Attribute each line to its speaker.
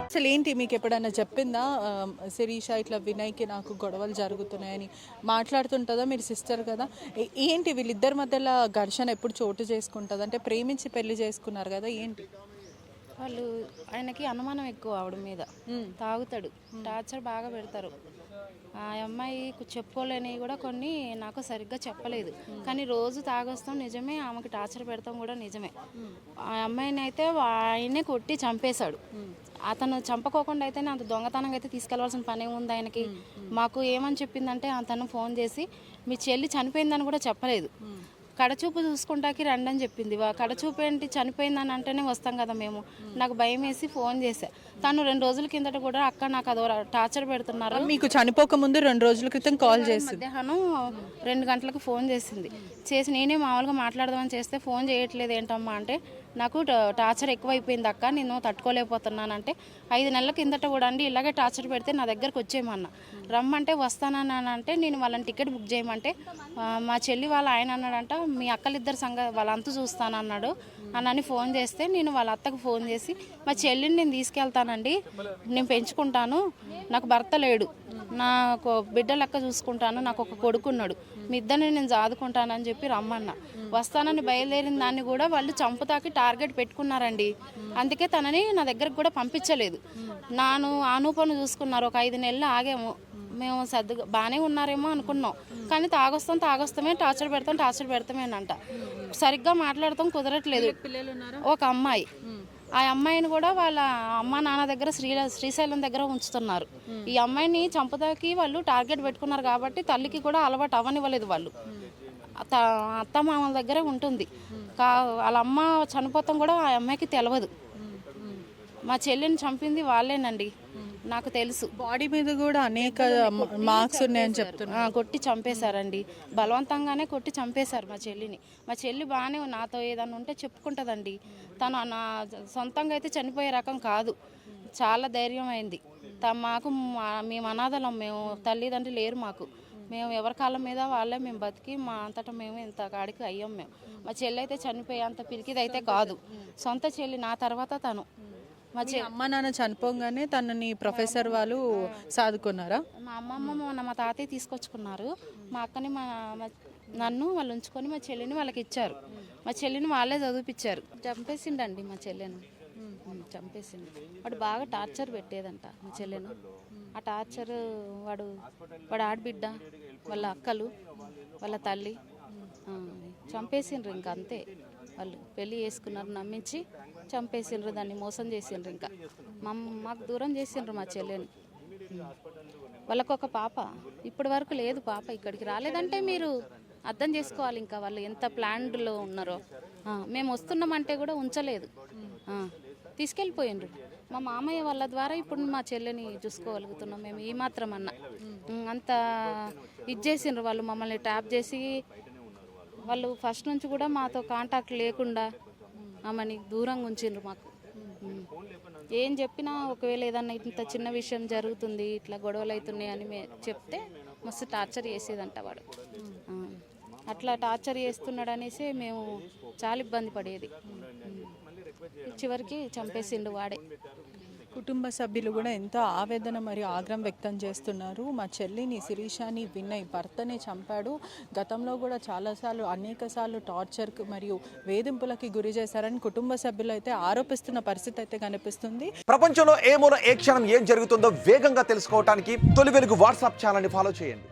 Speaker 1: అసలు ఏంటి మీకు ఎప్పుడైనా చెప్పిందా శిరీష ఇట్లా వినయ్కి నాకు గొడవలు జరుగుతున్నాయని మాట్లాడుతుంటుందా? మీరు సిస్టర్ కదా, ఏంటి వీళ్ళిద్దరి మధ్యలో ఘర్షణ ఎప్పుడు చోటు చేసుకుంటుంది? అంటే ప్రేమించి పెళ్లి చేసుకున్నారు కదా, ఏంటి?
Speaker 2: వాళ్ళు ఆయనకి అనుమానం ఎక్కువ ఆవిడ మీద. తాగుతాడు, టార్చర్ బాగా పెడతారు. ఆ అమ్మాయి చెప్పుకోలేని కూడా కొన్ని నాకు సరిగ్గా చెప్పలేదు, కానీ రోజు తాగొస్తాం నిజమే, ఆమెకి టార్చర్ పెడతాం కూడా నిజమే. ఆ అమ్మాయిని అయితే ఆయనే కొట్టి చంపేశాడు. అతను చంపకోకుండా అయితేనే అంత దొంగతనంగా అయితే తీసుకెళ్లాల్సిన పని ఉంది ఆయనకి. మాకు ఏమని చెప్పిందంటే అతను ఫోన్ చేసి మీ చెల్లి చనిపోయిందని కూడా చెప్పలేదు, కడచూపు చూసుకుంటాకి రండి అని చెప్పింది. కడచూపు ఏంటి, చనిపోయిందని అంటేనే వస్తాం కదా మేము. నాకు భయం వేసి ఫోన్ చేశా. తను 2 రోజుల కిందట కూడా అక్క నాకు అదో టార్చర్ పెడుతున్నారు.
Speaker 1: మీకు చనిపోక ముందు 2 రోజుల క్రితం కాల్ చేసి
Speaker 2: మధ్యాహ్నం 2 గంటలకు ఫోన్ చేసి నేనే మామూలుగా మాట్లాడదామని చేస్తే ఫోన్ చేయట్లేదు ఏంటమ్మా అంటే, నాకు టార్చర్ ఎక్కువైపోయింది అక్క, నేను తట్టుకోలేకపోతున్నానంటే 5 నెలల కిందట కూడా అండి ఇలాగే టార్చర్ పెడితే నా దగ్గరకు వచ్చేయమన్నా, రమ్మంటే వస్తానని అంటే నేను వాళ్ళని టికెట్ బుక్ చేయమంటే మా చెల్లి వాళ్ళ ఆయన అన్నాడంట మీ అక్కలిద్దరు వాళ్ళంతా చూస్తానన్నాడు అని ఫోన్ చేస్తే నేను వాళ్ళ అత్తకు ఫోన్ చేసి మా చెల్లిని నేను తీసుకెళ్తానండి, నేను పెంచుకుంటాను, నాకు భర్త లేడు, నాకు బిడ్డ లెక్క చూసుకుంటాను, నాకు ఒక కొడుకున్నాడు, మీ ఇద్దరిని నేను చాదుకుంటానని చెప్పి రమ్మన్నా. వస్తానని బయలుదేరిన దాన్ని కూడా వాళ్ళు చంపుతాకి టార్గెట్ పెట్టుకున్నారండి. అందుకే తనని నా దగ్గరకు కూడా పంపించలేదు. నాను ఆనూపను చూసుకున్నారు. ఒక 5 నెలలు ఆగాము మేము, సర్దుగా బాగానే ఉన్నారేమో అనుకున్నాం, కానీ తాగొస్తామే టార్చర్ పెడతామేనంట. సరిగ్గా మాట్లాడతాం కుదరట్లేదు. ఒక అమ్మాయి, ఆ అమ్మాయిని కూడా వాళ్ళ అమ్మ నాన్న దగ్గర శ్రీశైలం దగ్గర ఉంచుతున్నారు. ఈ అమ్మాయిని చంపుతాకి వాళ్ళు టార్గెట్ పెట్టుకున్నారు కాబట్టి తల్లికి కూడా అలవాటు అవ్వనివ్వలేదు. వాళ్ళు అత్త మామల దగ్గరే ఉంటుంది. వాళ్ళ అమ్మ చనిపోతాం కూడా ఆ అమ్మాయికి తెలియదు. మా చెల్లిని చంపింది వాళ్ళేనండి, నాకు తెలుసు.
Speaker 1: బాడీ మీద కూడా అనేక మార్క్స్ ఉన్నాయని చెప్తున్నా.
Speaker 2: కొట్టి చంపేశారండి, బలవంతంగానే కొట్టి చంపేశారు మా చెల్లిని. మా చెల్లి బాగానే నాతో ఏదన్నా ఉంటే చెప్పుకుంటుందండి. తను నా సొంతంగా అయితే చనిపోయే రకం కాదు, చాలా ధైర్యం అయింది. మాకు మేము అనాథలం, మేము తల్లిదండ్రులు లేరు మాకు, మేము ఎవరి కాళ్ళ మీద వాళ్ళే మేము బతికి మా అంతటా మేము ఇంత కాడికి అయ్యాం మేము. మా చెల్లి అయితే చనిపోయే అంత పిరికిది అయితే కాదు, సొంత చెల్లి నా తర్వాత తను.
Speaker 1: మా అమ్మ నాన్న చనిపోగానే తనని ప్రొఫెసర్ వాళ్ళు సాదుకున్నారా?
Speaker 2: మా అమ్మమ్మ మా తాతయ్య తీసుకొచ్చుకున్నారు. మా అక్కని నన్ను వాళ్ళు ఉంచుకొని మా చెల్లిని వాళ్ళకి ఇచ్చారు. మా చెల్లిని వాళ్ళే చదివిపించారు. చంపేసిండండి మా చెల్లెను, చంపేసిండు. వాడు బాగా టార్చర్ పెట్టేదంట మా చెల్లెను. ఆ టార్చర్ వాడు ఆడబిడ్డ, వాళ్ళ అక్కలు, వాళ్ళ తల్లి చంపేసిండ్రు. ఇంకా అంతే, వాళ్ళు పెళ్ళి చేసుకున్నారు నమ్మించి చంపేసిండ్రు, దాన్ని మోసం చేసిండ్రు. ఇంకా మాకు దూరం చేసిండ్రు మా చెల్లెని. వాళ్ళకు ఒక పాప, ఇప్పటి వరకు లేదు పాప, ఇక్కడికి రాలేదంటే మీరు అర్థం చేసుకోవాలి ఇంకా వాళ్ళు ఎంత ప్లాన్డ్లో ఉన్నారో. మేము వస్తున్నామంటే కూడా ఉంచలేదు, తీసుకెళ్ళిపోయిండ్రు. మా మామయ్య వాళ్ళ ద్వారా ఇప్పుడు మా చెల్లెని చూసుకోగలుగుతున్నాం మేము. ఈ మాత్రం అన్న అంత ఇది చేసిండ్రు వాళ్ళు, మమ్మల్ని ట్యాప్ చేసి వాళ్ళు ఫస్ట్ నుంచి కూడా మాతో కాంటాక్ట్ లేకుండా ఆమెని దూరంగా ఉంచిండ్రు. మాకు ఏం చెప్పినా ఒకవేళ ఏదన్నా ఇంత చిన్న విషయం జరుగుతుంది, ఇట్లా గొడవలు అవుతున్నాయి అని చెప్తే మస్తు టార్చర్ చేసేదంట వాడు. అట్లా టార్చర్ చేస్తున్నాడు అనేసి మేము చాలా ఇబ్బంది పడేది. చివరికి చంపేసిండు వాడే.
Speaker 1: కుటుంబ సభ్యులు కూడా ఎంతో ఆవేదన మరియు ఆగ్రహం వ్యక్తం చేస్తున్నారు. మా చెల్లిని శిరీషాని వినయ్ భర్తనే చంపాడు, గతంలో కూడా చాలాసార్లు అనేకసార్లు టార్చర్కి మరియు వేధింపులకి గురి చేశారని కుటుంబ సభ్యులు అయితే ఆరోపిస్తున్న పరిస్థితి అయితే కనిపిస్తుంది.
Speaker 3: ప్రపంచంలో ఏ మూల ఏ క్షణం ఏం జరుగుతుందో వేగంగా తెలుసుకోవడానికి తొలి వెలుగు వాట్సాప్ ఛానల్ని ఫాలో చేయండి.